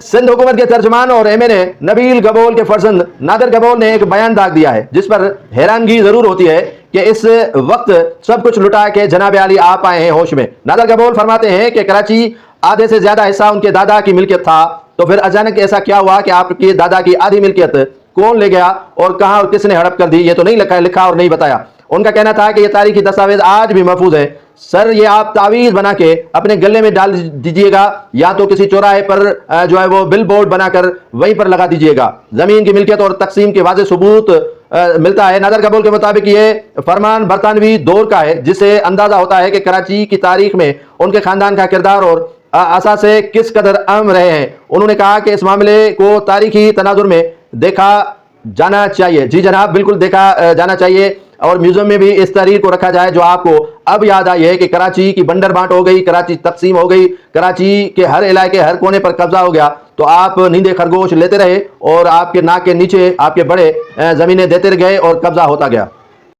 سندھ حکومت کے ترجمان اور ایم این اے نبیل گبول کے فرزند نادر گبول نے ایک بیان داغ دیا ہے جس پر حیرانگی ضرور ہوتی ہے کہ اس وقت سب کچھ لٹا کے جناب عالی آپ آئے ہیں ہوش میں۔ نادر گبول فرماتے ہیں کہ کراچی آدھے سے زیادہ حصہ ان کے دادا کی ملکیت تھا، تو پھر اچانک ایسا کیا ہوا کہ آپ کے دادا کی آدھی ملکیت کون لے گیا اور کہاں اور کس نے ہڑپ کر دی، یہ تو نہیں لکھا اور نہیں بتایا۔ ان کا کہنا تھا کہ یہ تاریخی دستاویز آج بھی محفوظ ہے، سر یہ آپ تعویذ بنا کے اپنے گلے میں ڈال دیجئے گا یا تو کسی چوراہے پر جو ہے وہ بل بورڈ بنا کر وہیں پر لگا دیجئے گا۔ زمین کی ملکیت اور تقسیم کے واضح ثبوت ملتا ہے۔ نادر گبول کے مطابق یہ فرمان برطانوی دور کا ہے، جس سے اندازہ ہوتا ہے کہ کراچی کی تاریخ میں ان کے خاندان کا کردار اور اثاثے کس قدر اہم رہے ہیں۔ انہوں نے کہا کہ اس معاملے کو تاریخی تناظر میں دیکھا جانا چاہیے۔ جی جناب، بالکل دیکھا جانا چاہیے، اور میوزیم میں بھی اس تحریر کو رکھا جائے جو آپ کو اب یاد آئی ہے کہ کراچی کی بنڈر بانٹ ہو گئی، کراچی تقسیم ہو گئی، کراچی کے ہر علاقے ہر کونے پر قبضہ ہو گیا، تو آپ نیندے خرگوش لیتے رہے اور آپ کے ناک کے نیچے آپ کے بڑے زمینیں دیتے گئے اور قبضہ ہوتا گیا۔